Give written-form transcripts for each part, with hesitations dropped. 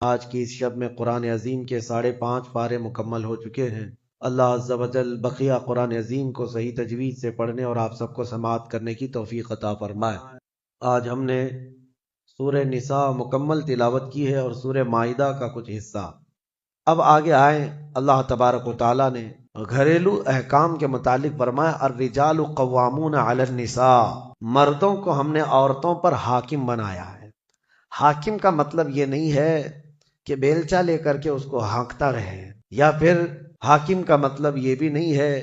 آج کی اس شب میں قرآن عظیم کے 5.5 پارے مکمل ہو چکے ہیں۔ اللہ عز و جل بقیہ قرآن عظیم کو صحیح تجوید سے پڑھنے اور آپ سب کو سماعت کرنے کی توفیق عطا فرمائے۔ آج ہم نے سورہ نساء مکمل تلاوت کی ہے اور سورہ مائدہ کا کچھ حصہ۔ اب آگے آئیں، اللہ تبارک و تعالیٰ نے گھریلو احکام کے متعلق فرمایا الرجال قوامون علی النساء، مردوں کو ہم نے عورتوں پر حاکم بنایا ہے۔ حاکم کا مطلب یہ نہیں ہے کہ بیلچا لے کر کے اس کو ہانکتا رہے، یا پھر حاکم کا مطلب یہ بھی نہیں ہے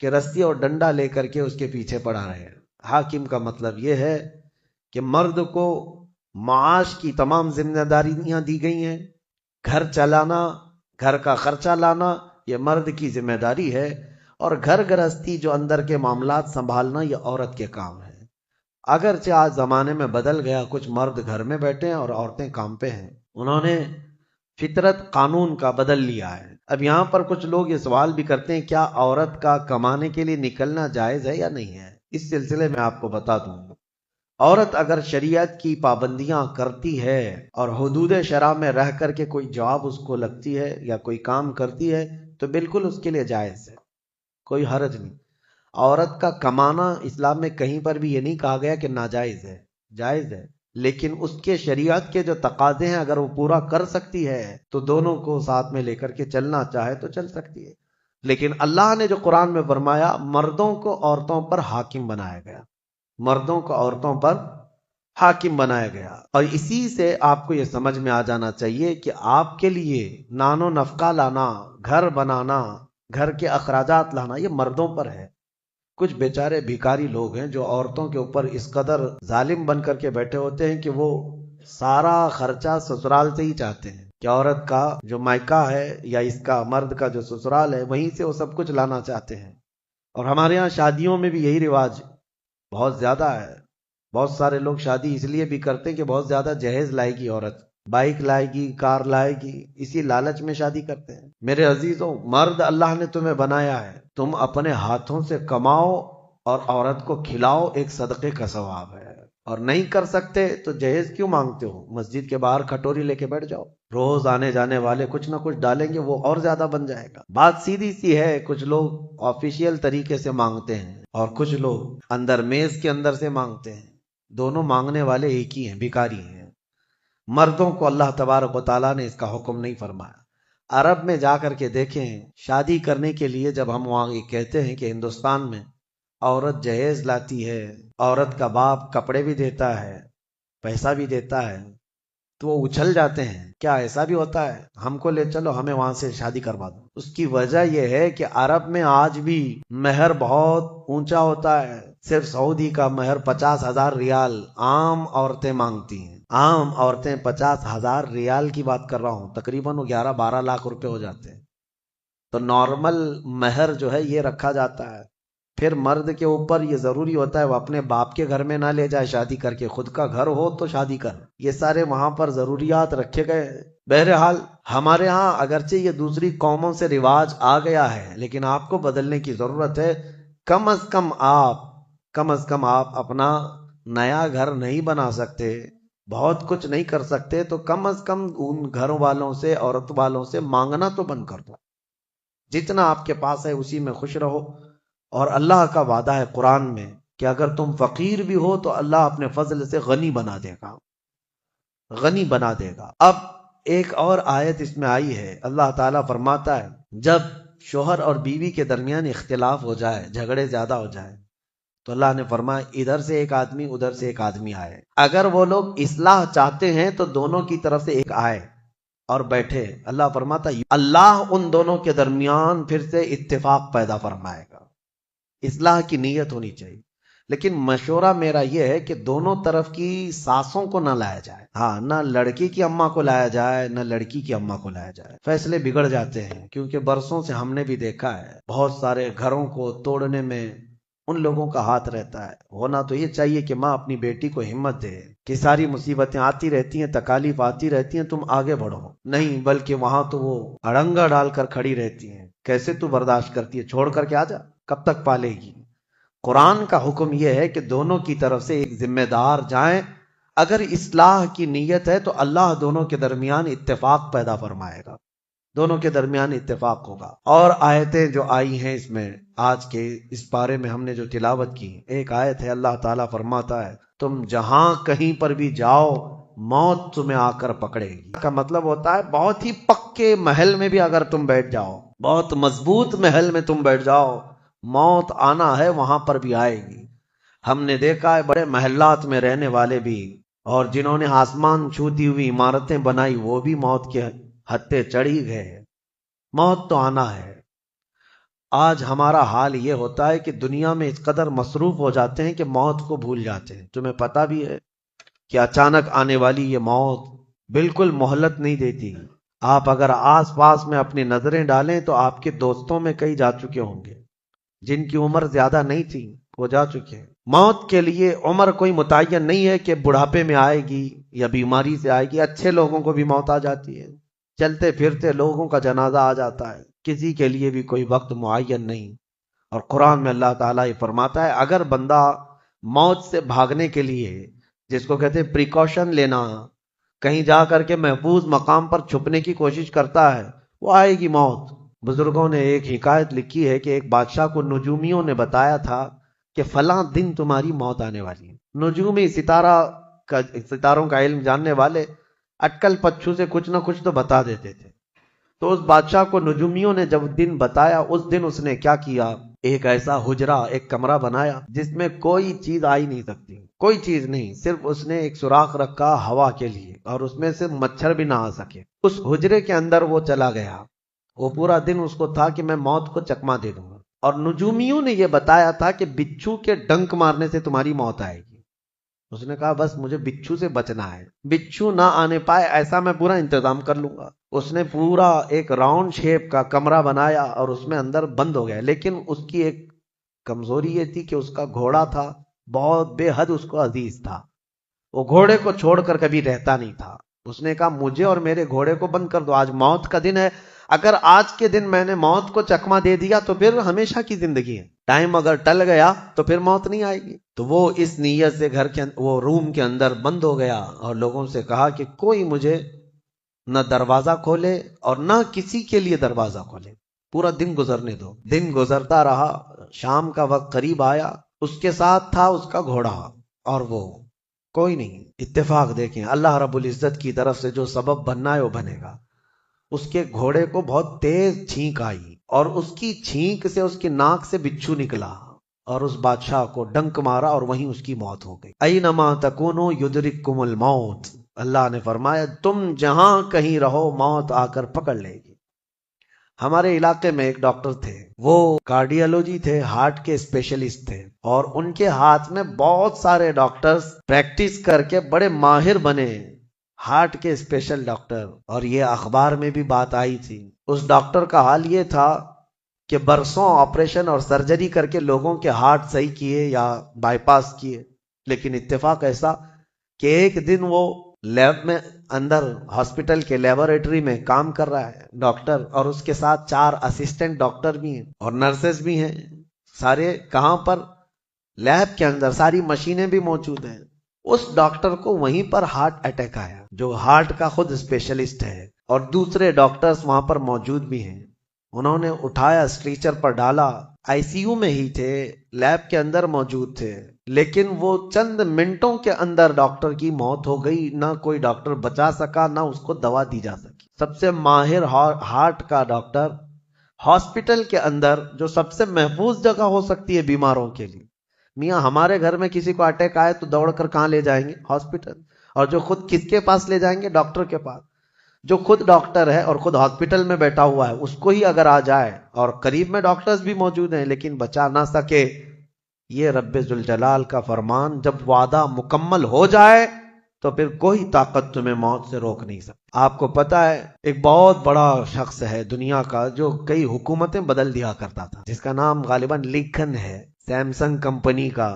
کہ رسی اور ڈنڈا لے کر کے اس کے پیچھے پڑا رہے۔ حاکم کا مطلب یہ ہے کہ مرد کو معاش کی تمام ذمہ داریاں دی گئی ہیں، گھر چلانا، گھر کا خرچہ لانا یہ مرد کی ذمہ داری ہے، اور گھر گرہستی جو اندر کے معاملات سنبھالنا یہ عورت کے کام ہے۔ اگرچہ آج زمانے میں بدل گیا، کچھ مرد گھر میں بیٹھے ہیں اور عورتیں کام پہ ہیں، انہوں نے فطرت قانون کا بدل لیا ہے۔ اب یہاں پر کچھ لوگ یہ سوال بھی کرتے ہیں کیا عورت کا کمانے کے لیے نکلنا جائز ہے یا نہیں ہے؟ اس سلسلے میں آپ کو بتا دوں، عورت اگر شریعت کی پابندیاں کرتی ہے اور حدود شرع میں رہ کر کے کوئی جاب اس کو لگتی ہے یا کوئی کام کرتی ہے تو بالکل اس کے لیے جائز ہے، کوئی حرج نہیں۔ عورت کا کمانا اسلام میں کہیں پر بھی یہ نہیں کہا گیا کہ ناجائز ہے، جائز ہے، لیکن اس کے شریعت کے جو تقاضے ہیں اگر وہ پورا کر سکتی ہے تو دونوں کو ساتھ میں لے کر کے چلنا چاہے تو چل سکتی ہے۔ لیکن اللہ نے جو قرآن میں فرمایا مردوں کو عورتوں پر حاکم بنایا گیا، مردوں کو عورتوں پر حاکم بنایا گیا، اور اسی سے آپ کو یہ سمجھ میں آ جانا چاہیے کہ آپ کے لیے نان و نفقہ لانا، گھر بنانا، گھر کے اخراجات لانا یہ مردوں پر ہے۔ کچھ بیچارے بھیکاری لوگ ہیں جو عورتوں کے اوپر اس قدر ظالم بن کر کے بیٹھے ہوتے ہیں کہ وہ سارا خرچہ سسرال سے ہی چاہتے ہیں کہ عورت کا جو مائکہ ہے یا اس کا مرد کا جو سسرال ہے وہیں سے وہ سب کچھ لانا چاہتے ہیں۔ اور ہمارے ہاں شادیوں میں بھی یہی رواج بہت زیادہ ہے۔ بہت سارے لوگ شادی اس لیے بھی کرتے ہیں کہ بہت زیادہ جہیز لائے گی عورت، بائک لائے گی، کار لائے گی، اسی لالچ میں شادی کرتے ہیں۔ میرے عزیزوں، مرد اللہ نے تمہیں بنایا ہے، تم اپنے ہاتھوں سے کماؤ اور عورت کو کھلاؤ، ایک صدقے کا ثواب ہے۔ اور نہیں کر سکتے تو جہیز کیوں مانگتے ہو؟ مسجد کے باہر کھٹوری لے کے بیٹھ جاؤ، روز آنے جانے والے کچھ نہ کچھ ڈالیں گے، وہ اور زیادہ بن جائے گا۔ بات سیدھی سی ہے، کچھ لوگ آفیشیل طریقے سے مانگتے ہیں اور کچھ لوگ اندر میز کے اندر سے مانگتے ہیں، دونوں مانگنے والے ایک ہی ہیں، بھکاری ہیں۔ مردوں کو اللہ تبارک و تعالیٰ نے اس کا حکم نہیں فرمایا۔ عرب میں جا کر کے دیکھیں، شادی کرنے کے لیے جب ہم وہاں یہ کہتے ہیں کہ ہندوستان میں عورت جہیز لاتی ہے، عورت کا باپ کپڑے بھی دیتا ہے، پیسہ بھی دیتا ہے، تو وہ اچھل جاتے ہیں، کیا ایسا بھی ہوتا ہے؟ ہم کو لے چلو، ہمیں وہاں سے شادی کروا دو۔ اس کی وجہ یہ ہے کہ عرب میں آج بھی مہر بہت اونچا ہوتا ہے۔ صرف سعودی کا مہر 50,000 ریال عام عورتیں مانگتی ہیں، عام عورتیں 50,000 ریال کی بات کر رہا ہوں، تقریباً 11-12 لاکھ روپے ہو جاتے ہیں۔ تو نارمل مہر جو ہے یہ رکھا جاتا ہے۔ پھر مرد کے اوپر یہ ضروری ہوتا ہے وہ اپنے باپ کے گھر میں نہ لے جائے شادی کر کے، خود کا گھر ہو تو شادی کر، یہ سارے وہاں پر ضروریات رکھے گئے ہیں۔ بہرحال ہمارے ہاں اگرچہ یہ دوسری قوموں سے رواج آ گیا ہے لیکن آپ کو بدلنے کی ضرورت ہے۔ کم از کم آپ اپنا نیا گھر نہیں بنا سکتے، بہت کچھ نہیں کر سکتے، تو کم از کم ان گھر والوں سے، عورت والوں سے مانگنا تو بند کر دو۔ جتنا آپ کے پاس ہے اسی میں خوش رہو، اور اللہ کا وعدہ ہے قرآن میں کہ اگر تم فقیر بھی ہو تو اللہ اپنے فضل سے غنی بنا دے گا، غنی بنا دے گا۔ اب ایک اور آیت اس میں آئی ہے، اللہ تعالیٰ فرماتا ہے جب شوہر اور بیوی کے درمیان اختلاف ہو جائے، جھگڑے زیادہ ہو جائے، تو اللہ نے فرمایا ادھر سے ایک آدمی ادھر سے ایک آدمی آئے، اگر وہ لوگ اصلاح چاہتے ہیں تو دونوں کی طرف سے ایک آئے اور بیٹھے۔ اللہ فرماتا اللہ ان دونوں کے درمیان پھر سے اتفاق پیدا فرمائے گا۔ اصلاح کی نیت ہونی چاہیے، لیکن مشورہ میرا یہ ہے کہ دونوں طرف کی ساسوں کو نہ لایا جائے، ہاں، نہ لڑکی کی اماں کو لایا جائے نہ لڑکی کی اماں کو لایا جائے، فیصلے بگڑ جاتے ہیں۔ کیونکہ برسوں سے ہم نے بھی دیکھا ہے بہت سارے گھروں کو توڑنے میں ان لوگوں کا ہاتھ رہتا ہے۔ ہونا تو یہ چاہیے کہ ماں اپنی بیٹی کو ہمت دے کہ ساری مصیبتیں آتی رہتی ہیں، تکالیف آتی رہتی ہیں، تم آگے بڑھو، نہیں بلکہ وہاں تو وہ اڑنگا ڈال کر کھڑی رہتی ہیں، کیسے تو برداشت کرتی ہے، چھوڑ کر کے آ جا، کب تک پالے گی۔ قرآن کا حکم یہ ہے کہ دونوں کی طرف سے ایک ذمہ دار جائیں، اگر اصلاح کی نیت ہے تو اللہ دونوں کے درمیان اتفاق پیدا فرمائے گا، دونوں کے درمیان اتفاق ہوگا۔ اور آیتیں جو آئی ہیں اس میں، آج کے اس پارے میں ہم نے جو تلاوت کی، ایک آیت ہے اللہ تعالیٰ فرماتا ہے تم جہاں کہیں پر بھی جاؤ موت تمہیں آ کر پکڑے گی۔ کا مطلب ہوتا ہے بہت ہی پکے محل میں بھی اگر تم بیٹھ جاؤ، بہت مضبوط محل میں تم بیٹھ جاؤ، موت آنا ہے وہاں پر بھی آئے گی۔ ہم نے دیکھا ہے بڑے محلات میں رہنے والے بھی، اور جنہوں نے آسمان چھوتی ہوئی عمارتیں بنائی، وہ بھی موت کے ہتھے چڑھی گئے۔ موت تو آنا ہے۔ آج ہمارا حال یہ ہوتا ہے کہ دنیا میں اس قدر مصروف ہو جاتے ہیں کہ موت کو بھول جاتے ہیں۔ تمہیں پتہ بھی ہے کہ اچانک آنے والی یہ موت بالکل مہلت نہیں دیتی۔ آپ اگر آس پاس میں اپنی نظریں ڈالیں تو آپ کے دوستوں میں کئی جا چکے ہوں گے، جن کی عمر زیادہ نہیں تھی وہ جا چکے ہیں۔ موت کے لیے عمر کوئی متعین نہیں ہے کہ بڑھاپے میں آئے گی یا بیماری سے آئے گی۔ اچھے لوگوں کو بھی موت آ جاتی ہے، چلتے پھرتے لوگوں کا جنازہ آ جاتا ہے، کسی کے لیے بھی کوئی وقت معین نہیں۔ اور قرآن میں اللہ تعالیٰ یہ فرماتا ہے اگر بندہ موت سے بھاگنے کے لیے، جس کو کہتے ہیں پریکاشن لینا، کہیں جا کر کے محفوظ مقام پر چھپنے کی کوشش کرتا ہے، وہ آئے گی موت۔ بزرگوں نے ایک حکایت لکھی ہے کہ ایک بادشاہ کو نجومیوں نے بتایا تھا کہ فلاں دن تمہاری موت آنے والی ہے۔ نجومی ستاروں کا علم جاننے والے اٹکل پچھو سے کچھ نہ کچھ تو بتا دیتے تھے۔ تو اس بادشاہ کو نجومیوں نے جب دن بتایا، اس دن اس نے کیا کیا، ایک ایسا حجرہ، ایک کمرہ بنایا جس میں کوئی چیز آ ہی نہیں سکتی، کوئی چیز نہیں، صرف اس نے ایک سوراخ رکھا ہوا کے لیے، اور اس میں سے مچھر بھی نہ آ سکے۔ اس حجرے کے اندر وہ چلا گیا، وہ پورا دن اس کو تھا کہ میں موت کو چکما دے دوں گا، اور نجومیوں نے یہ بتایا تھا کہ بچھو کے ڈنک مارنے سے تمہاری موت آئے گی۔ اس نے کہا بس مجھے بچھو سے بچنا ہے، بچھو نہ آنے پائے ایسا میں پورا انتظام کر لوں گا۔ اس نے پورا ایک راؤنڈ شیپ کا کمرہ بنایا اور اس میں اندر بند ہو گیا، لیکن اس کی ایک کمزوری یہ تھی کہ اس کا گھوڑا تھا، بہت بے حد اس کو عزیز تھا، وہ گھوڑے کو چھوڑ کر کبھی رہتا نہیں تھا۔ اس نے کہا مجھے اور میرے گھوڑے کو بند کر دو، آج موت کا دن ہے، اگر آج کے دن میں نے موت کو چکما دے دیا تو پھر ہمیشہ کی زندگی ہے، ٹائم اگر ٹل گیا تو پھر موت نہیں آئے گی۔ تو وہ اس نیت سے وہ روم کے اندر بند ہو گیا اور لوگوں سے کہا کہ کوئی مجھے نہ دروازہ کھولے اور نہ کسی کے لیے دروازہ کھولے، پورا دن گزرنے دو۔ دن گزرتا رہا، شام کا وقت قریب آیا، اس کے ساتھ تھا اس کا گھوڑا اور وہ کوئی نہیں۔ اتفاق دیکھیں، اللہ رب العزت کی طرف سے جو سبب بننا ہے وہ بنے گا۔ اس کے گھوڑے کو بہت تیز چھینک آئی اور اس کی چھینک سے اس کی ناک سے بچھو نکلا اور اس بادشاہ کو ڈنک مارا اور وہیں اس کی موت ہو گئی۔ اینما تکونوا یدرککم الموت، اللہ نے فرمایا تم جہاں کہیں رہو موت آ کر پکڑ لے گی۔ ہمارے علاقے میں ایک ڈاکٹر تھے، وہ کارڈیالوجی تھے، ہارٹ کے اسپیشلسٹ تھے، اور ان کے ہاتھ میں بہت سارے ڈاکٹرز پریکٹس کر کے بڑے ماہر بنے، ہارٹ کے اسپیشل ڈاکٹر۔ اور یہ اخبار میں بھی بات آئی تھی، اس ڈاکٹر کا حال یہ تھا کہ برسوں آپریشن اور سرجری کر کے لوگوں کے ہارٹ صحیح کیے یا بائی پاس کیے، لیکن اتفاق ایسا کہ ایک دن وہ لیب میں اندر ہاسپٹل کے لیبوریٹری میں کام کر رہا ہے ڈاکٹر، اور اس کے ساتھ 4 اسسٹنٹ ڈاکٹر بھی ہیں اور نرسز بھی ہیں، سارے کہاں پر، لیب کے اندر، ساری مشینیں بھی موجود ہیں۔ اس ڈاکٹر کو وہیں پر ہارٹ اٹیک آیا، جو ہارٹ کا خود اسپیشلسٹ ہے، اور دوسرے ڈاکٹرز وہاں پر موجود بھی ہیں۔ انہوں نے اٹھایا، اسٹریچر پر ڈالا، آئی سی یو میں ہی تھے، لیب کے اندر موجود تھے، لیکن وہ چند منٹوں کے اندر ڈاکٹر کی موت ہو گئی، نہ کوئی ڈاکٹر بچا سکا، نہ اس کو دوا دی جا سکی۔ سب سے ماہر ہارٹ کا ڈاکٹر ہاسپٹل کے اندر، جو سب سے محفوظ جگہ ہو سکتی ہے بیماروں کے لیے۔ میاں ہمارے گھر میں کسی کو اٹیک آئے تو دوڑ کر کہاں لے جائیں گے؟ ہاسپٹل۔ اور جو خود کس کے پاس لے جائیں گے؟ ڈاکٹر کے پاس۔ جو خود ڈاکٹر ہے اور خود ہاسپٹل میں بیٹھا ہوا ہے، اس کو ہی اگر آ جائے، اور قریب میں ڈاکٹرز بھی موجود ہیں لیکن بچا نہ سکے، یہ رب ذوالجلال کا فرمان، جب وعدہ مکمل ہو جائے تو پھر کوئی طاقت تمہیں موت سے روک نہیں سکتی۔ آپ کو پتا ہے ایک بہت بڑا شخص ہے دنیا کا جو کئی حکومتیں بدل دیا کرتا تھا، جس کا نام غالباً لنکن ہے، سیمسنگ کمپنی کا،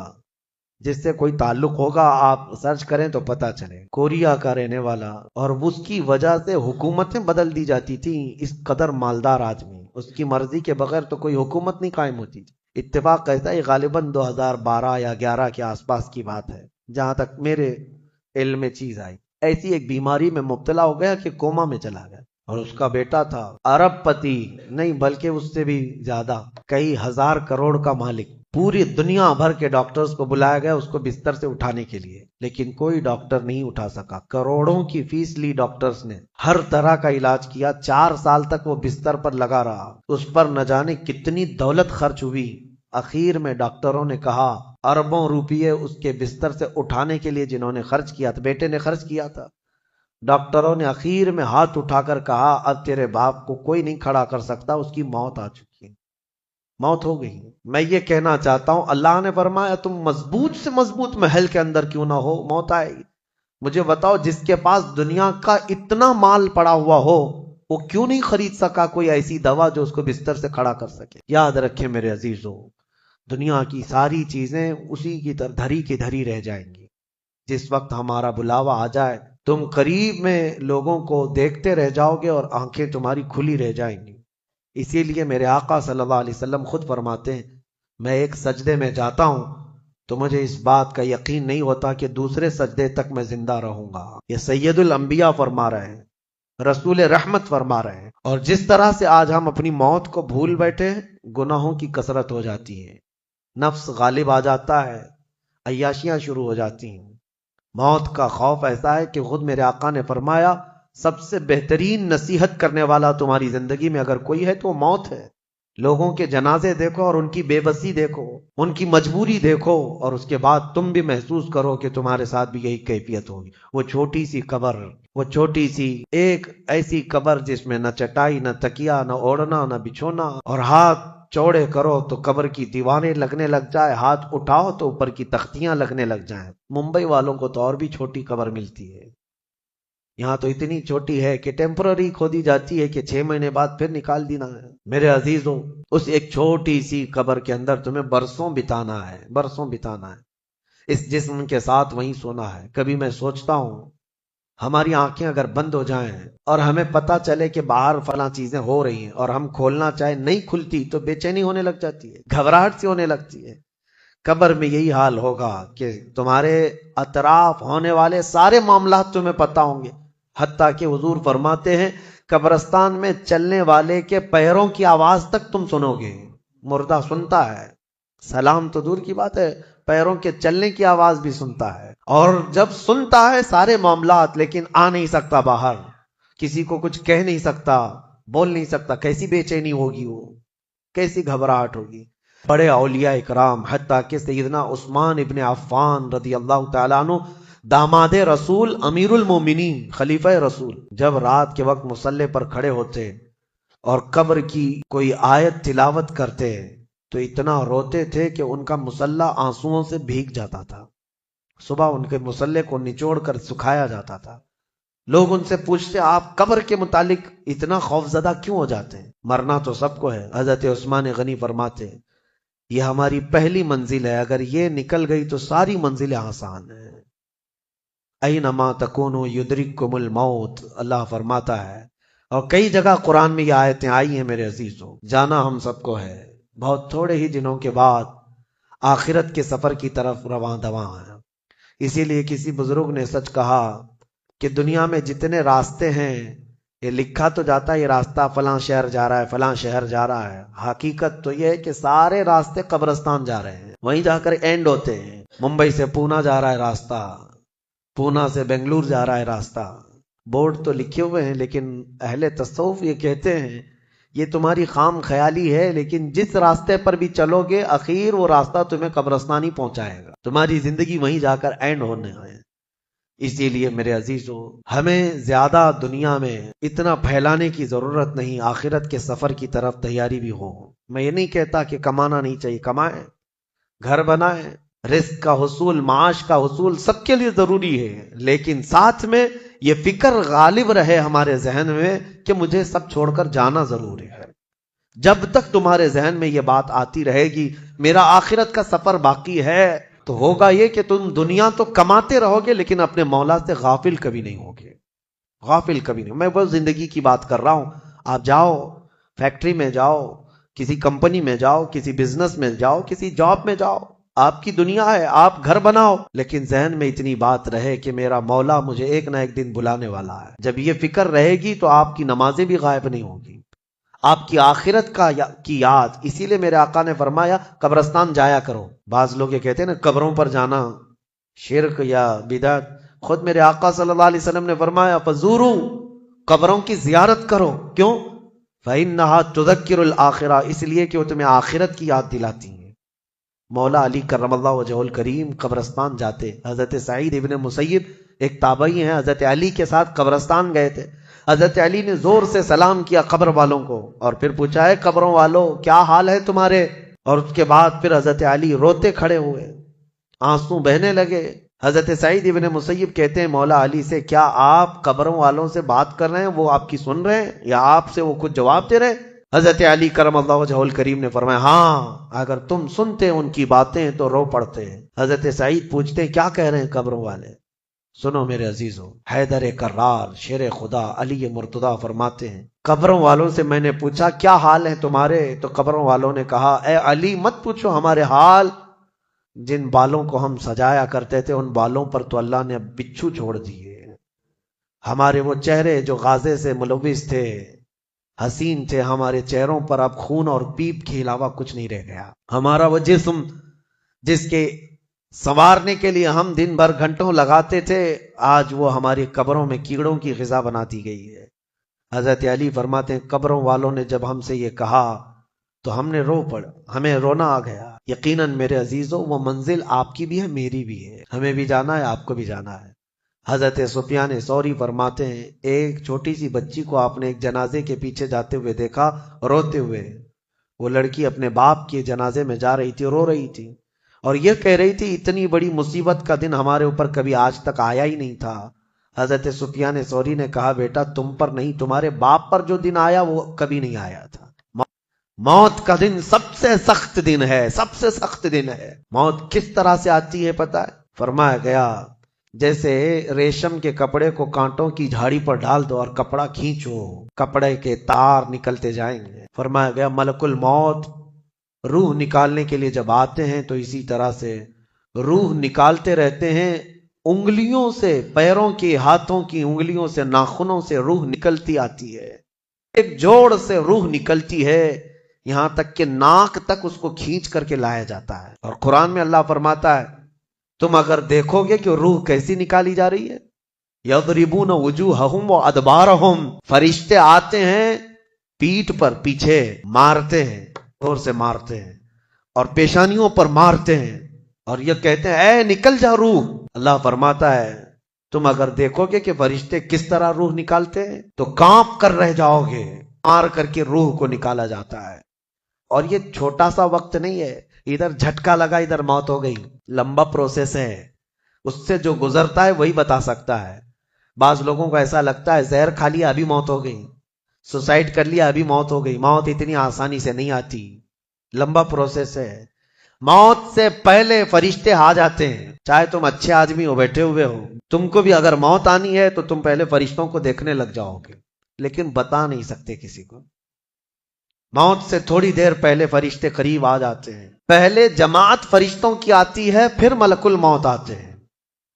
جس سے کوئی تعلق ہوگا آپ سرچ کریں تو پتا چلے، کوریا کا رہنے والا، اور اس کی وجہ سے حکومتیں بدل دی جاتی تھی۔ اس قدر مالدار آدمی، اس کی مرضی کے بغیر تو کوئی حکومت نہیں قائم ہوتی تھی۔ اتفاق کہتا ہے غالباً 2012 یا 11 کے آس پاس کی بات ہے، جہاں تک میرے علم چیز آئی، ایسی ایک بیماری میں مبتلا ہو گیا کہ کوما میں چلا گیا، اور اس کا بیٹا تھا ارب پتی نہیں بلکہ اس سے بھی زیادہ، کئی ہزار کروڑ کا مالک۔ پوری دنیا بھر کے ڈاکٹرز کو بلایا گیا اس کو بستر سے اٹھانے کے لیے، لیکن کوئی ڈاکٹر نہیں اٹھا سکا۔ کروڑوں کی فیس لی ڈاکٹرز نے، ہر طرح کا علاج کیا، 4 سال تک وہ بستر پر لگا رہا، اس پر نہ جانے کتنی دولت خرچ ہوئی۔ اخیر میں ڈاکٹروں نے کہا اربوں روپیے اس کے بستر سے اٹھانے کے لیے جنہوں نے خرچ کیا تھا، بیٹے نے خرچ کیا تھا، ڈاکٹروں نے اخیر میں ہاتھ اٹھا کر کہا اب تیرے باپ کو کوئی نہیں کھڑا کر سکتا، اس کی موت آ چکی ہے، موت ہو گئی۔ میں یہ کہنا چاہتا ہوں اللہ نے فرمایا تم مضبوط سے مضبوط محل کے اندر کیوں نہ ہو، موت آئے گی۔ مجھے بتاؤ جس کے پاس دنیا کا اتنا مال پڑا ہوا ہو وہ کیوں نہیں خرید سکا کوئی ایسی دوا جو اس کو بستر سے کھڑا کر سکے؟ یاد رکھیں میرے عزیزو، دنیا کی ساری چیزیں اسی کی طرح دھری کی دھری رہ جائیں گی۔ جس وقت ہمارا بلاوا آ جائے تم قریب میں لوگوں کو دیکھتے رہ جاؤ گے اور آنکھیں تمہاری کھلی رہ جائیں گی۔ اسی لیے میرے آقا صلی اللہ علیہ وسلم خود فرماتے ہیں میں ایک سجدے میں جاتا ہوں تو مجھے اس بات کا یقین نہیں ہوتا کہ دوسرے سجدے تک میں زندہ رہوں گا۔ یہ سید الانبیاء فرما رہے ہیں، رسول رحمت فرما رہے ہیں۔ اور جس طرح سے آج ہم اپنی موت کو بھول بیٹھے، گناہوں کی کثرت ہو جاتی ہے، نفس غالب آ جاتا ہے، عیاشیاں شروع ہو جاتی ہیں، موت کا خوف ایسا ہے کہ خود میرے آقا نے فرمایا سب سے بہترین نصیحت کرنے والا تمہاری زندگی میں اگر کوئی ہے تو موت ہے۔ لوگوں کے جنازے دیکھو اور ان کی بے بسی دیکھو، ان کی مجبوری دیکھو، اور اس کے بعد تم بھی محسوس کرو کہ تمہارے ساتھ بھی یہی کیفیت ہوگی۔ وہ چھوٹی سی قبر، وہ چھوٹی سی ایک ایسی قبر جس میں نہ چٹائی، نہ تکیا، نہ اوڑھنا، نہ بچھونا، اور ہاتھ چوڑے کرو تو قبر کی دیواریں لگنے لگ جائے، ہاتھ اٹھاؤ تو اوپر کی تختیاں لگنے لگ جائیں۔ ممبئی والوں کو تو اور بھی چھوٹی قبر ملتی ہے، یہاں تو اتنی چھوٹی ہے کہ ٹیمپرری کھودی جاتی ہے کہ 6 مہینے بعد پھر نکال دینا ہے۔ میرے عزیزوں، اس ایک چھوٹی سی قبر کے اندر تمہیں برسوں بتانا ہے، برسوں بتانا ہے، اس جسم کے ساتھ وہیں سونا ہے۔ کبھی میں سوچتا ہوں ہماری آنکھیں اگر بند ہو جائیں اور ہمیں پتا چلے کہ باہر فلاں چیزیں ہو رہی ہیں اور ہم کھولنا چاہیں نہیں کھلتی تو بے چینی ہونے لگ جاتی ہے، گھبراہٹ سی ہونے لگتی ہے۔ قبر میں یہی حال ہوگا کہ تمہارے اطراف ہونے والے سارے معاملات تمہیں پتا ہوں گے، حتیٰ کہ حضور فرماتے ہیں قبرستان میں چلنے والے کے پیروں کی آواز تک تم سنو گے۔ مردہ سنتا ہے، سلام تو دور کی بات ہے، پیروں کے چلنے کی آواز بھی سنتا ہے، اور جب سنتا ہے سارے معاملات لیکن آ نہیں سکتا باہر، کسی کو کچھ کہہ نہیں سکتا، بول نہیں سکتا، کیسی بے چینی ہوگی، وہ کیسی گھبراہٹ ہوگی۔ بڑے اولیاء اکرام حتیٰ کہ سیدنا عثمان ابن عفان رضی اللہ تعالیٰ عنہ، داماد رسول، امیر المومنین، خلیفہ رسول، جب رات کے وقت مصلی پر کھڑے ہوتے اور قبر کی کوئی آیت تلاوت کرتے تو اتنا روتے تھے کہ ان کا مصلی آنسوؤں سے بھیگ جاتا تھا۔ صبح ان کے مصلی کو نچوڑ کر سکھایا جاتا تھا۔ لوگ ان سے پوچھتے آپ قبر کے متعلق اتنا خوفزدہ کیوں ہو جاتے ہیں؟ مرنا تو سب کو ہے۔ حضرت عثمان غنی فرماتے یہ ہماری پہلی منزل ہے، اگر یہ نکل گئی تو ساری منزلیں آسان ہیں۔ اینما تکونوا یدرککم الموت، اللہ فرماتا ہے، اور کئی جگہ قرآن میں یہ آیتیں آئی ہیں میرے عزیزوں۔ جانا ہم سب کو ہے، بہت تھوڑے ہی دنوں کے بعد آخرت کے سفر کی طرف رواں دواں ہیں۔ اسی لیے کسی بزرگ نے سچ کہا کہ دنیا میں جتنے راستے ہیں یہ لکھا تو جاتا ہے یہ راستہ فلاں شہر جا رہا ہے، فلاں شہر جا رہا ہے، حقیقت تو یہ ہے کہ سارے راستے قبرستان جا رہے ہیں، وہیں جا کر اینڈ ہوتے ہیں۔ ممبئی سے پونا جا رہا ہے راستہ، پونا سے بنگلور جا رہا ہے راستہ، بورڈ تو لکھے ہوئے ہیں، لیکن اہل تصوف یہ کہتے ہیں یہ تمہاری خام خیالی ہے، لیکن جس راستے پر بھی چلو گے اخیر وہ راستہ تمہیں قبرستان ہی پہنچائے گا، تمہاری زندگی وہیں جا کر اینڈ ہونے ہے۔ اسی لیے میرے عزیزو، ہمیں زیادہ دنیا میں اتنا پھیلانے کی ضرورت نہیں، آخرت کے سفر کی طرف تیاری بھی ہو۔ میں یہ نہیں کہتا کہ کمانا نہیں چاہیے، کمائیں، گھر بنائیں، رزق کا حصول، معاش کا حصول سب کے لیے ضروری ہے، لیکن ساتھ میں یہ فکر غالب رہے ہمارے ذہن میں کہ مجھے سب چھوڑ کر جانا ضروری ہے۔ جب تک تمہارے ذہن میں یہ بات آتی رہے گی میرا آخرت کا سفر باقی ہے، تو ہوگا یہ کہ تم دنیا تو کماتے رہو گے لیکن اپنے مولا سے غافل کبھی نہیں ہوگے، غافل کبھی نہیں۔ میں وہ زندگی کی بات کر رہا ہوں، آپ جاؤ فیکٹری میں جاؤ، کسی کمپنی میں جاؤ، کسی بزنس میں جاؤ، کسی جاب میں جاؤ، آپ کی دنیا ہے، آپ گھر بناؤ، لیکن ذہن میں اتنی بات رہے کہ میرا مولا مجھے ایک نہ ایک دن بلانے والا ہے۔ جب یہ فکر رہے گی تو آپ کی نمازیں بھی غائب نہیں ہوگی، آپ کی آخرت کی یاد۔ اسی لیے میرے آقا نے فرمایا قبرستان جایا کرو۔ بعض لوگ یہ کہتے ہیں نا قبروں پر جانا شرک یا بدعت، خود میرے آقا صلی اللہ علیہ وسلم نے فرمایا فزوروا، قبروں کی زیارت کرو۔ کیوں؟ فإنها تذکر الآخرہ، اس لیے کہ وہ تمہیں آخرت کی یاد دلاتی ہیں۔ مولا علی کرم اللہ وجہہ الکریم قبرستان جاتے۔ حضرت سعید ابن مسیب ایک تابعی ہیں، حضرت علی کے ساتھ قبرستان گئے تھے۔ حضرت علی نے زور سے سلام کیا قبر والوں کو اور پھر پوچھا ہے قبروں والوں کیا حال ہے تمہارے؟ اور اس کے بعد پھر حضرت علی روتے کھڑے ہوئے، آنسو بہنے لگے۔ حضرت سعید ابن مسیب کہتے ہیں مولا علی سے کیا آپ قبروں والوں سے بات کر رہے ہیں، وہ آپ کی سن رہے ہیں یا آپ سے وہ کچھ جواب دے رہے ہیں؟ حضرت علی کرم اللہ وجہہ الکریم نے فرمایا ہاں، اگر تم سنتے ان کی باتیں تو رو پڑتے۔ حضرت سعید پوچھتے ہیں کیا کہہ رہے ہیں قبروں والے؟ سنو میرے عزیزو، حیدر کرار شیر خدا علی مرتضیٰ فرماتے ہیں قبروں والوں سے میں نے پوچھا کیا حال ہے تمہارے، تو قبروں والوں نے کہا اے علی مت پوچھو ہمارے حال، جن بالوں کو ہم سجایا کرتے تھے ان بالوں پر تو اللہ نے بچھو چھوڑ دیے، ہمارے وہ چہرے جو غازے سے ملوث تھے، حسین تھے، ہمارے چہروں پر اب خون اور پیپ کے علاوہ کچھ نہیں رہ گیا، ہمارا وہ جسم جس کے سنوارنے کے لیے ہم دن بھر گھنٹوں لگاتے تھے، آج وہ ہماری قبروں میں کیڑوں کی غذا بنا دی گئی ہے۔ حضرت علی فرماتے ہیں قبروں والوں نے جب ہم سے یہ کہا تو ہم نے رو پڑا، ہمیں رونا آ گیا۔ یقیناً میرے عزیزوں وہ منزل آپ کی بھی ہے میری بھی ہے، ہمیں بھی جانا ہے آپ کو بھی جانا ہے۔ حضرت سفیان ثوری فرماتے ہیں ایک چھوٹی سی بچی کو آپ نے ایک جنازے کے پیچھے جاتے ہوئے دیکھا روتے ہوئے، وہ لڑکی اپنے باپ کے جنازے میں جا رہی تھی، رو رہی تھی اور یہ کہہ رہی تھی اتنی بڑی مصیبت کا دن ہمارے اوپر کبھی آج تک آیا ہی نہیں تھا۔ حضرت سفیان ثوری نے کہا بیٹا تم پر نہیں تمہارے باپ پر جو دن آیا وہ کبھی نہیں آیا تھا۔ موت کا دن سب سے سخت دن ہے، سب سے سخت دن ہے۔ موت کس طرح سے آتی ہے پتہ ہے؟ فرمایا گیا جیسے ریشم کے کپڑے کو کانٹوں کی جھاڑی پر ڈال دو اور کپڑا کھینچو، کپڑے کے تار نکلتے جائیں گے۔ فرمایا گیا ملک الموت روح نکالنے کے لیے جب آتے ہیں تو اسی طرح سے روح نکالتے رہتے ہیں، انگلیوں سے، پیروں کی، ہاتھوں کی انگلیوں سے، ناخنوں سے روح نکلتی آتی ہے، ایک جوڑ سے روح نکلتی ہے، یہاں تک کہ ناک تک اس کو کھینچ کر کے لایا جاتا ہے۔ اور قرآن میں اللہ فرماتا ہے تم اگر دیکھو گے کہ روح کیسی نکالی جا رہی ہے، یضربون وجوہہم وادبارہم، فرشتے آتے ہیں پیٹھ پر، پیچھے مارتے ہیں، زور سے مارتے ہیں اور پیشانیوں پر مارتے ہیں اور یہ کہتے ہیں اے نکل جا روح۔ اللہ فرماتا ہے تم اگر دیکھو گے کہ فرشتے کس طرح روح نکالتے ہیں تو کانپ کر رہ جاؤ گے، مار کر کے روح کو نکالا جاتا ہے۔ اور یہ چھوٹا سا وقت نہیں ہے، ادھر جھٹکا لگا ادھر موت ہو گئی، لمبا پروسیس ہے، اس سے جو گزرتا ہے وہی بتا سکتا ہے۔ بعض لوگوں کو ایسا لگتا ہے زہر کھا لیا ابھی موت ہو گئی، سوسائڈ کر لیا ابھی موت ہو گئی۔ موت اتنی آسانی سے نہیں آتی، لمبا پروسیس ہے۔ موت سے پہلے فرشتے آ جاتے ہیں، چاہے تم اچھے آدمی ہو بیٹھے ہوئے ہو، تم کو بھی اگر موت آنی ہے تو تم پہلے فرشتوں کو دیکھنے لگ جاؤ گے، لیکن بتا نہیں سکتے کسی کو۔ موت سے تھوڑی دیر پہلے فرشتے قریب آ جاتے ہیں، پہلے جماعت فرشتوں کی آتی ہے پھر ملک الموت آتے ہیں۔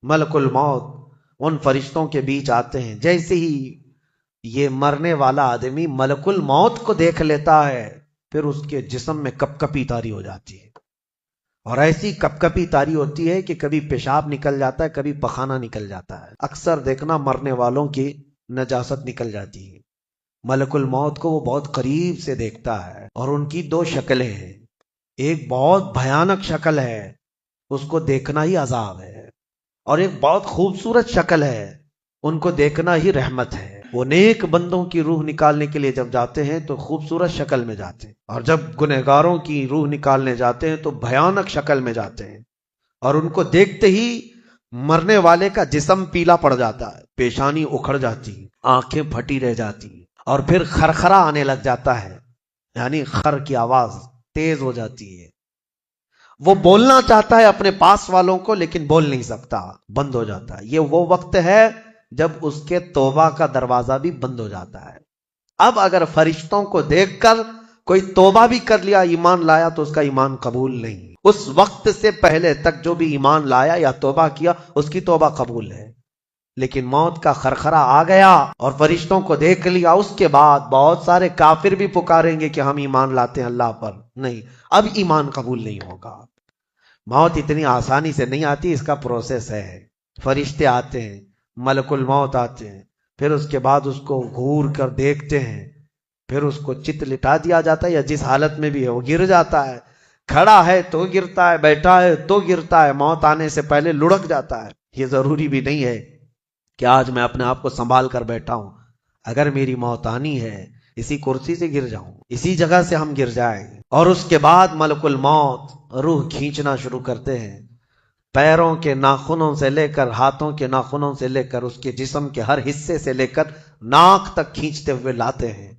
ملک الموت ان فرشتوں کے بیچ آتے ہیں، جیسے ہی یہ مرنے والا آدمی ملک الموت کو دیکھ لیتا ہے پھر اس کے جسم میں کپ کپی طاری ہو جاتی ہے، اور ایسی کپ کپی طاری ہوتی ہے کہ کبھی پیشاب نکل جاتا ہے، کبھی پخانہ نکل جاتا ہے۔ اکثر دیکھنا مرنے والوں کی نجاست نکل جاتی ہے، ملک الموت کو وہ بہت قریب سے دیکھتا ہے، اور ان کی دو شکلیں ہیں، ایک بہت بھیانک شکل ہے اس کو دیکھنا ہی عذاب ہے، اور ایک بہت خوبصورت شکل ہے ان کو دیکھنا ہی رحمت ہے۔ وہ نیک بندوں کی روح نکالنے کے لیے جب جاتے ہیں تو خوبصورت شکل میں جاتے ہیں، اور جب گنہگاروں کی روح نکالنے جاتے ہیں تو بھیانک شکل میں جاتے ہیں، اور ان کو دیکھتے ہی مرنے والے کا جسم پیلا پڑ جاتا ہے، پیشانی اکھڑ جاتی، آنکھیں پھٹی رہ جاتی، اور پھر خرخرا آنے لگ جاتا ہے، یعنی خر کی آواز تیز ہو جاتی ہے۔ وہ بولنا چاہتا ہے اپنے پاس والوں کو لیکن بول نہیں سکتا، بند ہو جاتا ہے۔ یہ وہ وقت ہے جب اس کے توبہ کا دروازہ بھی بند ہو جاتا ہے۔ اب اگر فرشتوں کو دیکھ کر کوئی توبہ بھی کر لیا ایمان لایا تو اس کا ایمان قبول نہیں، اس وقت سے پہلے تک جو بھی ایمان لایا یا توبہ کیا اس کی توبہ قبول ہے، لیکن موت کا خرخرہ آ گیا اور فرشتوں کو دیکھ لیا، اس کے بعد بہت سارے کافر بھی پکاریں گے کہ ہم ایمان لاتے ہیں اللہ پر، نہیں، اب ایمان قبول نہیں ہوگا۔ موت اتنی آسانی سے نہیں آتی، اس کا پروسیس ہے، فرشتے آتے ہیں، ملک الموت آتے ہیں، پھر اس کے بعد اس کو گھور کر دیکھتے ہیں، پھر اس کو چت لٹا دیا جاتا ہے، یا جس حالت میں بھی ہے وہ گر جاتا ہے، کھڑا ہے تو گرتا ہے، بیٹھا ہے تو گرتا ہے، موت آنے سے پہلے لڑک جاتا ہے۔ یہ ضروری بھی نہیں ہے کہ آج میں اپنے آپ کو سنبھال کر بیٹھا ہوں، اگر میری موت آنی ہے اسی کرسی سے گر جاؤں، اسی جگہ سے ہم گر جائیں، اور اس کے بعد ملک الموت روح کھینچنا شروع کرتے ہیں، پیروں کے ناخنوں سے لے کر ہاتھوں کے ناخنوں سے لے کر اس کے جسم کے ہر حصے سے لے کر ناک تک کھینچتے ہوئے لاتے ہیں،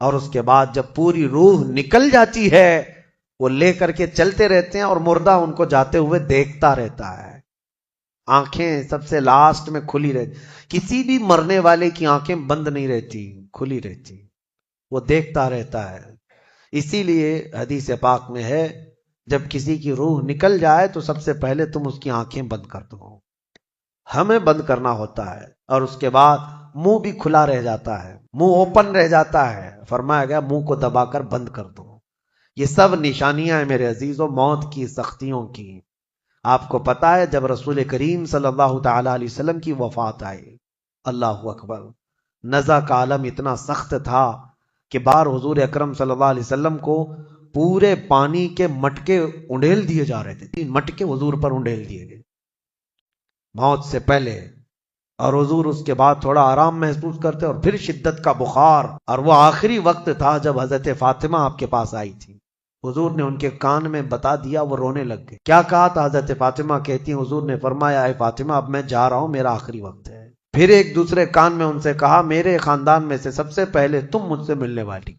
اور اس کے بعد جب پوری روح نکل جاتی ہے وہ لے کر کے چلتے رہتے ہیں، اور مردہ ان کو جاتے ہوئے دیکھتا رہتا ہے، آنکھیں سب سے لاسٹ میں کھلی رہتی، کسی بھی مرنے والے کی آنکھیں بند نہیں رہتی، کھلی رہتی، وہ دیکھتا رہتا ہے۔ اسی لیے حدیث پاک میں ہے جب کسی کی روح نکل جائے تو سب سے پہلے تم اس کی آنکھیں بند کر دو، ہمیں بند کرنا ہوتا ہے، اور اس کے بعد منہ بھی کھلا رہ جاتا ہے، منہ اوپن رہ جاتا ہے، فرمایا گیا منہ کو دبا کر بند کر دو۔ یہ سب نشانیاں ہیں میرے عزیزوں موت کی سختیوں کی۔ آپ کو پتا ہے جب رسول کریم صلی اللہ تعالی علیہ وسلم کی وفات آئی، اللہ اکبر، نزع کا عالم اتنا سخت تھا کہ بار حضور اکرم صلی اللہ علیہ وسلم کو پورے پانی کے مٹکے انڈیل دیے جا رہے تھے، 3 مٹکے حضور پر انڈیل دیے گئے موت سے پہلے، اور حضور اس کے بعد تھوڑا آرام محسوس کرتے، اور پھر شدت کا بخار، اور وہ آخری وقت تھا جب حضرت فاطمہ آپ کے پاس آئی تھی، حضور نے ان کے کان میں بتا دیا، وہ رونے لگ گئے۔ کیا کہا تھا؟ حضرت فاطمہ کہتی ہیں حضور نے فرمایا اے فاطمہ اب میں جا رہا ہوں، میرا آخری وقت ہے۔ پھر ایک دوسرے کان میں ان سے کہا میرے خاندان میں سے سب سے پہلے تم مجھ سے ملنے والی۔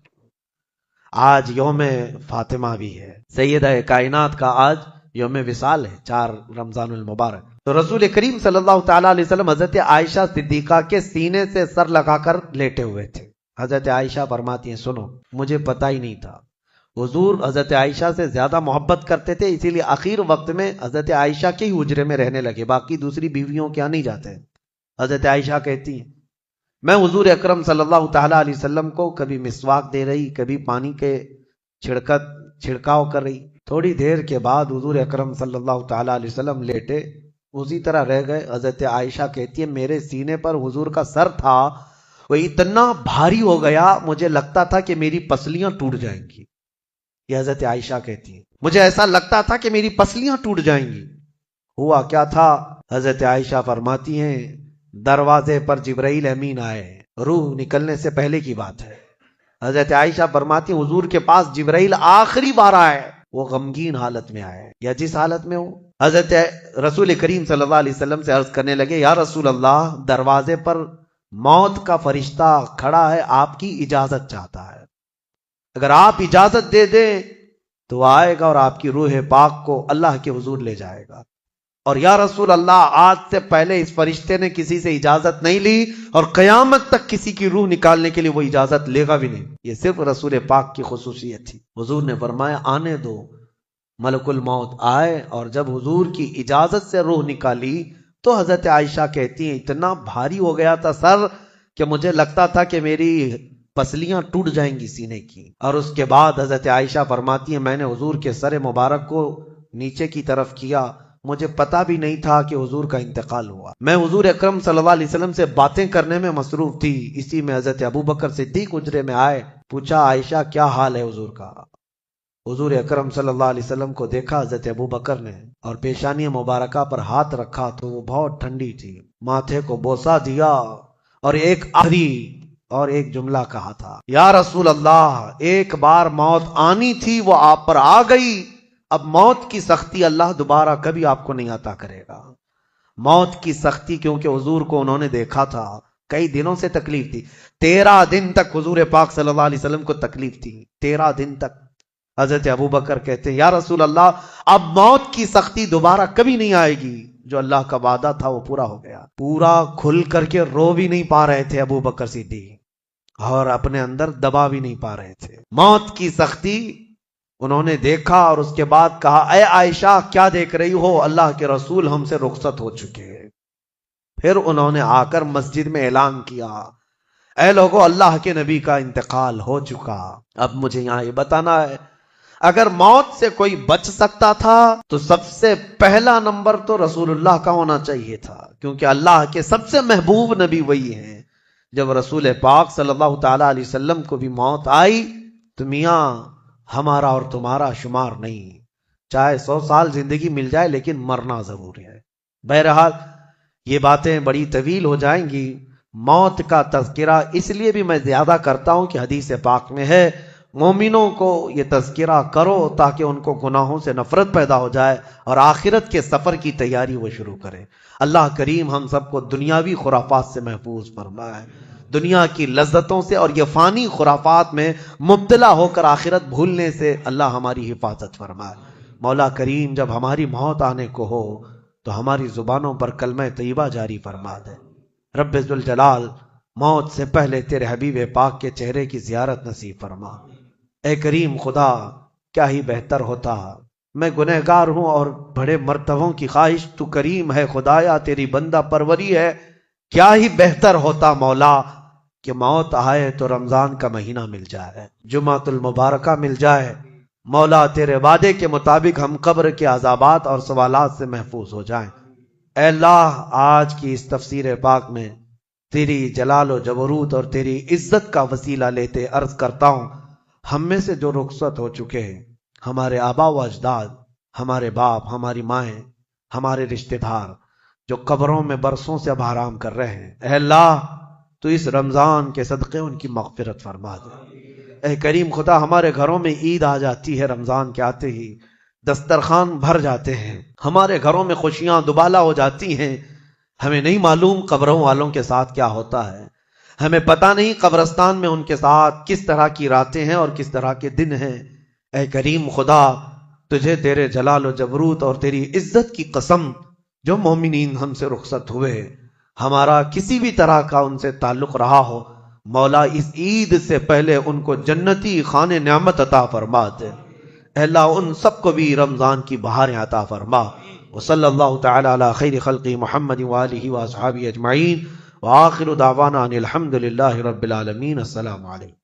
آج یوم فاطمہ بھی ہے، سیدہ کائنات کا آج یوم وصال ہے، 4 رمضان المبارک۔ تو رسول کریم صلی اللہ تعالی علیہ وسلم حضرت عائشہ صدیقہ کے سینے سے سر لگا کر لیٹے ہوئے تھے۔ حضرت عائشہ فرماتی ہیں سنو، مجھے پتہ ہی نہیں تھا، حضور حضرت عائشہ سے زیادہ محبت کرتے تھے، اسی لیے آخر وقت میں حضرت عائشہ کے ہی حجرے میں رہنے لگے، باقی دوسری بیویوں کے یہاں نہیں جاتے۔ حضرت عائشہ کہتی ہیں میں حضور اکرم صلی اللہ تعالی علیہ وسلم کو کبھی مسواک دے رہی، کبھی پانی کے چھڑکاؤ کر رہی، تھوڑی دیر کے بعد حضور اکرم صلی اللہ تعالی علیہ وسلم لیٹے اسی طرح رہ گئے۔ حضرت عائشہ کہتی ہے میرے سینے پر حضور کا سر تھا، وہ اتنا بھاری ہو گیا مجھے لگتا تھا کہ میری پسلیاں ٹوٹ جائیں گی۔ یہ حضرت عائشہ کہتی ہیں مجھے ایسا لگتا تھا کہ میری پسلیاں ٹوٹ جائیں گی۔ ہوا کیا تھا؟ حضرت عائشہ فرماتی ہیں دروازے پر جبرائیل امین آئے، روح نکلنے سے پہلے کی بات ہے۔ حضرت عائشہ فرماتی ہیں حضور کے پاس جبرائیل آخری بار آئے، وہ غمگین حالت میں آئے یا جس حالت میں ہو، حضرت رسول کریم صلی اللہ علیہ وسلم سے عرض کرنے لگے یا رسول اللہ دروازے پر موت کا فرشتہ کھڑا ہے، آپ کی اجازت چاہتا ہے، اگر آپ اجازت دے دیں تو آئے گا اور آپ کی روح پاک کو اللہ کے حضور لے جائے گا۔ اور یا رسول اللہ آج سے پہلے اس فرشتے نے کسی سے اجازت نہیں لی، اور قیامت تک کسی کی روح نکالنے کے لیے وہ اجازت لے گا بھی نہیں، یہ صرف رسول پاک کی خصوصیت تھی۔ حضور نے فرمایا آنے دو، ملک الموت آئے، اور جب حضور کی اجازت سے روح نکالی تو حضرت عائشہ کہتی ہیں اتنا بھاری ہو گیا تھا سر کہ مجھے لگتا تھا کہ میری پسلیاں ٹوٹ جائیں گی سینے کی۔ اور اس کے بعد حضرت عائشہ فرماتی ہیں میں نے حضور کے سر مبارک کو نیچے کی طرف کیا، مجھے پتا بھی نہیں تھا کہ حضور کا انتقال ہوا، میں حضور اکرم صلی اللہ علیہ وسلم سے باتیں کرنے میں مصروف تھی، اسی میں حضرت ابوبکر صدیق حجرے میں آئے، پوچھا عائشہ کیا حال ہے حضور کا؟ حضور اکرم صلی اللہ علیہ وسلم کو دیکھا حضرت ابوبکر نے، اور پیشانی مبارکہ پر ہاتھ رکھا تو وہ بہت ٹھنڈی تھی، ماتھے کو بوسہ دیا اور ایک آخری اور ایک جملہ کہا تھا یا رسول اللہ ایک بار موت آنی تھی وہ آپ پر آ گئی، اب موت کی سختی اللہ دوبارہ کبھی آپ کو نہیں عطا کرے گا۔ موت کی سختی کیونکہ حضور کو انہوں نے دیکھا تھا، کئی دنوں سے تکلیف تھی، 13 دن تک حضور پاک صلی اللہ علیہ وسلم کو تکلیف تھی، 13 دن تک۔ حضرت ابوبکر کہتے ہیں یا رسول اللہ اب موت کی سختی دوبارہ کبھی نہیں آئے گی، جو اللہ کا وعدہ تھا وہ پورا ہو گیا۔ پورا کھل کر کے رو بھی نہیں پا رہے تھے ابوبکر صدیق، اور اپنے اندر دبا بھی نہیں پا رہے تھے۔ موت کی سختی انہوں نے دیکھا اور اس کے بعد کہا اے عائشہ کیا دیکھ رہی ہو، اللہ کے رسول ہم سے رخصت ہو چکے ہیں۔ پھر انہوں نے آ کر مسجد میں اعلان کیا اے لوگو اللہ کے نبی کا انتقال ہو چکا۔ اب مجھے یہاں یہ بتانا ہے اگر موت سے کوئی بچ سکتا تھا تو سب سے پہلا نمبر تو رسول اللہ کا ہونا چاہیے تھا، کیونکہ اللہ کے سب سے محبوب نبی وہی ہیں۔ جب رسول پاک صلی اللہ تعالی علیہ وسلم کو بھی موت آئی تو میاں ہمارا اور تمہارا شمار نہیں، چاہے 100 سال زندگی مل جائے لیکن مرنا ضروری ہے۔ بہرحال یہ باتیں بڑی طویل ہو جائیں گی۔ موت کا تذکرہ اس لیے بھی میں زیادہ کرتا ہوں کہ حدیث پاک میں ہے مومنوں کو یہ تذکرہ کرو تاکہ ان کو گناہوں سے نفرت پیدا ہو جائے اور آخرت کے سفر کی تیاری وہ شروع کرے۔ اللہ کریم ہم سب کو دنیاوی خرافات سے محفوظ فرمائے، دنیا کی لذتوں سے اور یہ فانی خرافات میں مبتلا ہو کر آخرت بھولنے سے اللہ ہماری حفاظت فرمائے۔ مولا کریم جب ہماری موت آنے کو ہو تو ہماری زبانوں پر کلمہ طیبہ جاری فرما دے۔ رب ذوالجلال موت سے پہلے تیرے حبیب پاک کے چہرے کی زیارت نصیب فرما۔ اے کریم خدا کیا ہی بہتر ہوتا، میں گنہگار ہوں اور بڑے مرتبوں کی خواہش، تو کریم ہے خدایا تیری بندہ پروری ہے، کیا ہی بہتر ہوتا مولا کہ موت آئے تو رمضان کا مہینہ مل جائے، جمعۃ المبارکہ مل جائے۔ مولا تیرے وعدے کے مطابق ہم قبر کے عذابات اور سوالات سے محفوظ ہو جائیں۔ اے اللہ آج کی اس تفسیر پاک میں تیری جلال و جبروت اور تیری عزت کا وسیلہ لیتے عرض کرتا ہوں ہم میں سے جو رخصت ہو چکے ہیں، ہمارے آبا و اجداد، ہمارے باپ، ہماری مائیں، ہمارے رشتہ دار جو قبروں میں برسوں سے اب آرام کر رہے ہیں، اے اللہ تو اس رمضان کے صدقے ان کی مغفرت فرما دے۔ اے کریم خدا ہمارے گھروں میں عید آ جاتی ہے، رمضان کے آتے ہی دسترخوان بھر جاتے ہیں، ہمارے گھروں میں خوشیاں دوبالا ہو جاتی ہیں، ہمیں نہیں معلوم قبروں والوں کے ساتھ کیا ہوتا ہے، ہمیں پتہ نہیں قبرستان میں ان کے ساتھ کس طرح کی راتیں ہیں اور کس طرح کے دن ہیں۔ اے کریم خدا تجھے تیرے جلال و جبروت اور تیری عزت کی قسم جو مومنین ہم سے رخصت ہوئے ہمارا کسی بھی طرح کا ان سے تعلق رہا ہو، مولا اس عید سے پہلے ان کو جنتی خان نعمت عطا فرما دے۔ اے اللہ ان سب کو بھی رمضان کی بہاریں عطا فرما۔ وصلی اللہ تعالی علی خیر خلقہ محمد وآلہ واصحابہ اجمعین وآخر دعوانا ان الحمد للہ رب العالمین۔ السلام علیکم۔